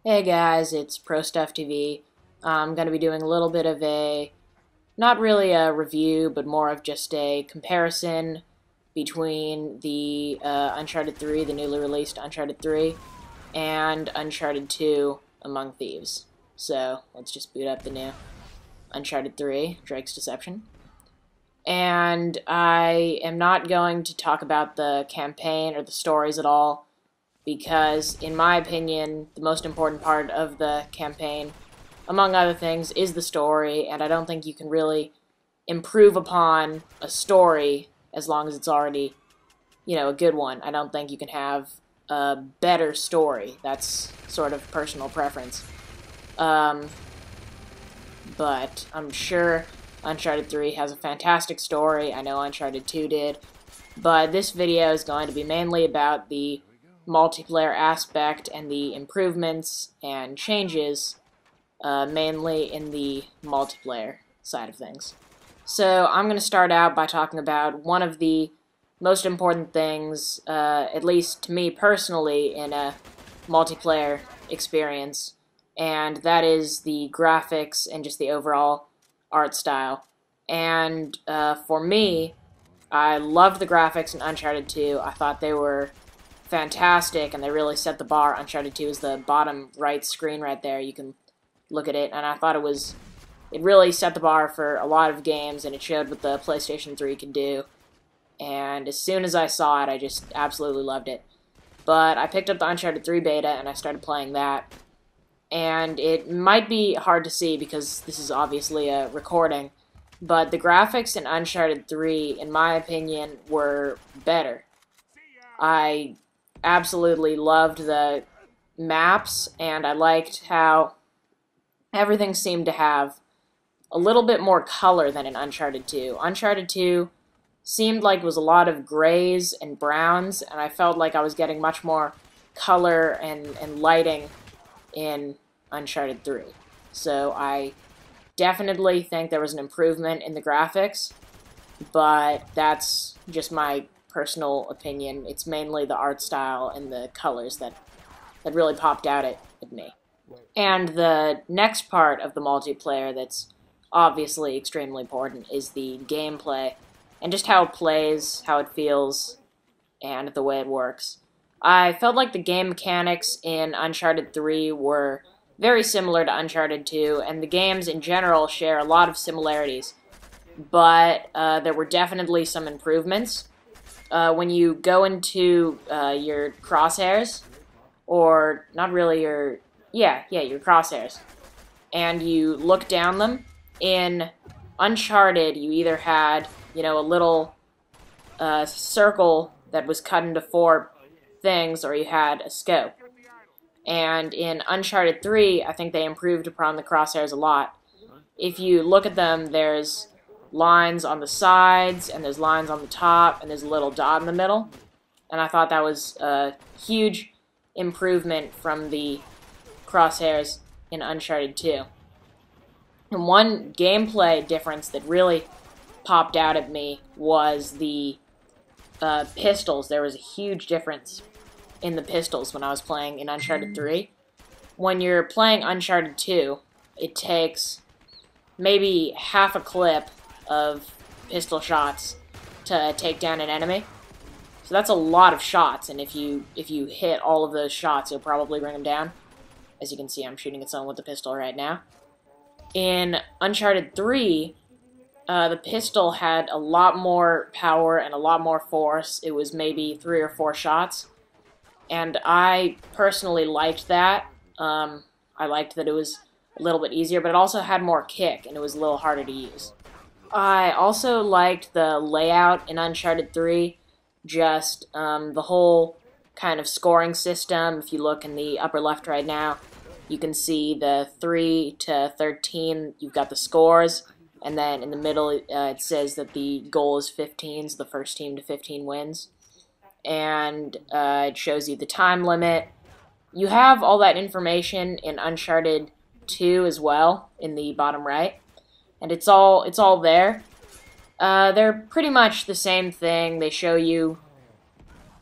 Hey guys, it's Pro Stuff TV. I'm going to be doing a little bit of not really a review, but more of just a comparison between the Uncharted 3, the newly released Uncharted 3, and Uncharted 2, Among Thieves. So, let's just boot up the new Uncharted 3, Drake's Deception. And I am not going to talk about the campaign or the stories at all, because, in my opinion, the most important part of the campaign, among other things, is the story, and I don't think you can really improve upon a story as long as it's already, a good one. I don't think you can have a better story. That's sort of personal preference. But I'm sure Uncharted 3 has a fantastic story. I know Uncharted 2 did. But this video is going to be mainly about the multiplayer aspect and the improvements and changes, mainly in the multiplayer side of things. So I'm going to start out by talking about one of the most important things, at least to me personally, in a multiplayer experience, and that is the graphics and just the overall art style. And for me, I loved the graphics in Uncharted 2. I thought they were fantastic, and they really set the bar. Uncharted 2 is the bottom right screen right there. You can look at it, and I thought it really set the bar for a lot of games, and it showed what the PlayStation 3 could do. And as soon as I saw it, I just absolutely loved it. But I picked up the Uncharted 3 beta, and I started playing that. And it might be hard to see because this is obviously a recording, but the graphics in Uncharted 3, in my opinion, were better. I absolutely loved the maps, and I liked how everything seemed to have a little bit more color than in Uncharted 2. Uncharted 2 seemed like it was a lot of grays and browns, and I felt like I was getting much more color and lighting in Uncharted 3. So I definitely think there was an improvement in the graphics, but that's just my personal opinion. It's mainly the art style and the colors that really popped out at me. And the next part of the multiplayer that's obviously extremely important is the gameplay, and just how it plays, how it feels, and the way it works. I felt like the game mechanics in Uncharted 3 were very similar to Uncharted 2, and the games in general share a lot of similarities, but there were definitely some improvements. When you go into your crosshairs, or not really your crosshairs, and you look down them, in Uncharted you either had, a little circle that was cut into 4 things, or you had a scope. And in Uncharted 3, I think they improved upon the crosshairs a lot. If you look at them, there's lines on the sides, and there's lines on the top, and there's a little dot in the middle. And I thought that was a huge improvement from the crosshairs in Uncharted 2. And one gameplay difference that really popped out at me was the pistols. There was a huge difference in the pistols when I was playing in Uncharted 3. When you're playing Uncharted 2, it takes maybe half a clip of pistol shots to take down an enemy. So that's a lot of shots, and if you hit all of those shots, you'll probably bring them down. As you can see, I'm shooting at someone with the pistol right now. In Uncharted 3, the pistol had a lot more power and a lot more force. It was maybe 3 or 4 shots, and I personally liked that. I liked that it was a little bit easier, but it also had more kick, and it was a little harder to use. I also liked the layout in Uncharted 3, just the whole kind of scoring system. If you look in the upper left right now, you can see the 3 to 13, you've got the scores, and then in the middle it says that the goal is 15, so the first team to 15 wins. And it shows you the time limit. You have all that information in Uncharted 2 as well, in the bottom right. And it's all there. They're pretty much the same thing. They show you,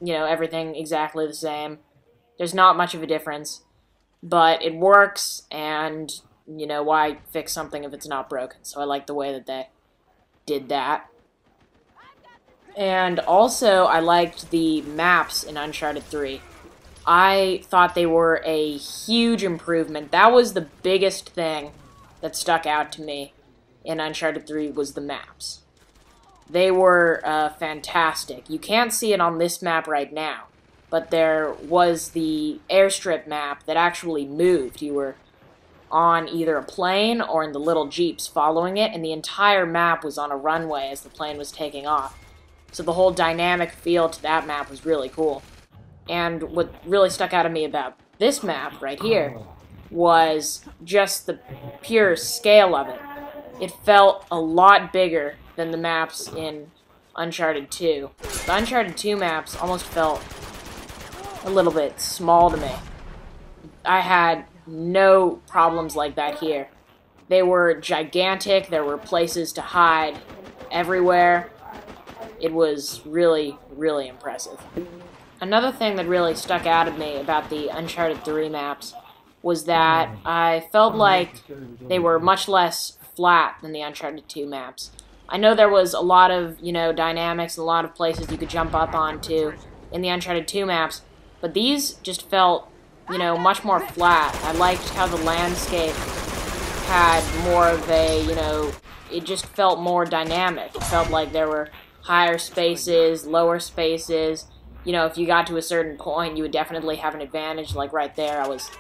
everything exactly the same. There's not much of a difference. but it works, and, you know, why fix something if it's not broken? So I like the way that they did that. And also, I liked the maps in Uncharted 3. I thought they were a huge improvement. That was the biggest thing that stuck out to me in Uncharted 3 was the maps. They were fantastic. You can't see it on this map right now, but there was the airstrip map that actually moved. You were on either a plane or in the little jeeps following it, and the entire map was on a runway as the plane was taking off. So the whole dynamic feel to that map was really cool. And what really stuck out to me about this map right here was just the pure scale of it. It felt a lot bigger than the maps in Uncharted 2. The Uncharted 2 maps almost felt a little bit small to me. I had no problems like that here. They were gigantic, there were places to hide everywhere. It was really, really impressive. Another thing that really stuck out at me about the Uncharted 3 maps was that I felt like they were much less flat than the Uncharted 2 maps. I know there was a lot of, you know, dynamics and a lot of places you could jump up onto in the Uncharted 2 maps, but these just felt, you know, much more flat. I liked how the landscape had more of a, you know, it just felt more dynamic. It felt like there were higher spaces, lower spaces. You know, if you got to a certain point, you would definitely have an advantage. Like right there, I was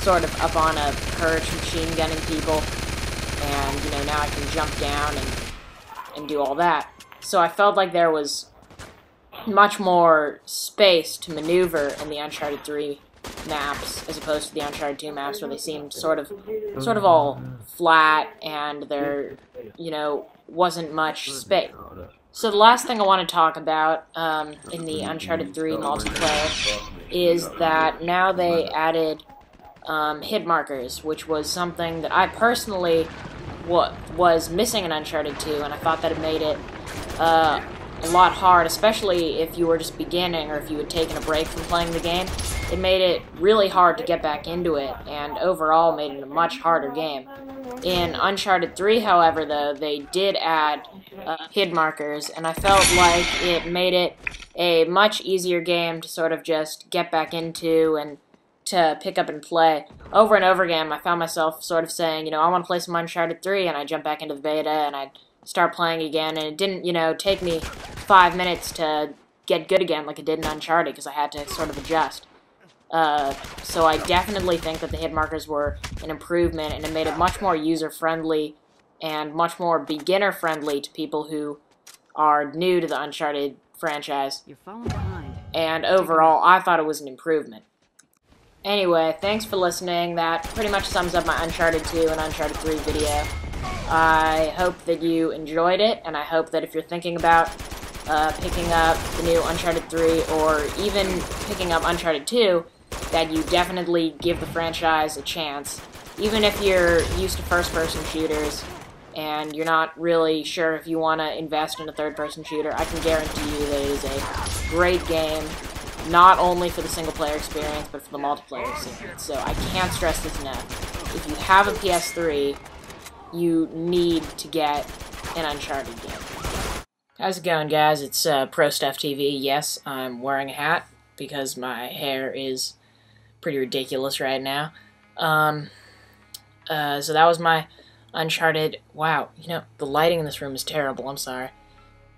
sort of up on a perch machine gunning people, and, you know, now I can jump down and do all that. So I felt like there was much more space to maneuver in the Uncharted 3 maps as opposed to the Uncharted 2 maps, where they seemed sort of all flat and there, you know, wasn't much space. So the last thing I want to talk about in the Uncharted 3 multiplayer is that now they added hit markers, which was something that I personally was missing in Uncharted 2, and I thought that it made it a lot hard, especially if you were just beginning or if you had taken a break from playing the game. It made it really hard to get back into it, and overall made it a much harder game. In Uncharted 3, however, though, they did add hit markers, and I felt like it made it a much easier game to sort of just get back into and to pick up and play. Over and over again, I found myself sort of saying, you know, I want to play some Uncharted 3, and I'd jump back into the beta, and I'd start playing again, and it didn't, you know, take me 5 minutes to get good again like it did in Uncharted, because I had to sort of adjust. So I definitely think that the hit markers were an improvement, and it made it much more user-friendly and much more beginner-friendly to people who are new to the Uncharted franchise. You're falling behind. And overall, I thought it was an improvement. Anyway, thanks for listening. That pretty much sums up my Uncharted 2 and Uncharted 3 video. I hope that you enjoyed it, and I hope that if you're thinking about picking up the new Uncharted 3 or even picking up Uncharted 2, that you definitely give the franchise a chance. Even if you're used to first-person shooters and you're not really sure if you want to invest in a third-person shooter, I can guarantee you that it is a great game, not only for the single-player experience, but for the multiplayer experience. So I can't stress this enough. If you have a PS3, you need to get an Uncharted game. How's it going, guys? It's Pro Stuff TV. Yes, I'm wearing a hat because my hair is pretty ridiculous right now. So that was my Uncharted. Wow, you know, the lighting in this room is terrible. I'm sorry.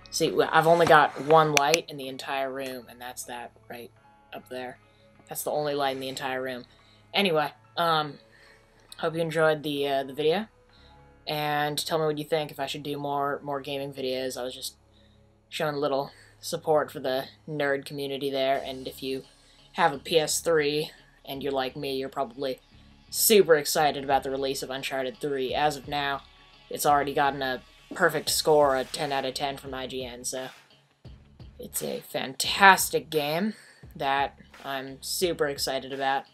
See, I've only got one light in the entire room, and that's that right up there. That's the only light in the entire room. Anyway, hope you enjoyed the video, and tell me what you think, if I should do more gaming videos. I was just showing a little support for the nerd community there, and if you have a PS3 and you're like me, you're probably super excited about the release of Uncharted 3. As of now, it's already gotten a perfect score, a 10 out of 10 from IGN, so it's a fantastic game that I'm super excited about.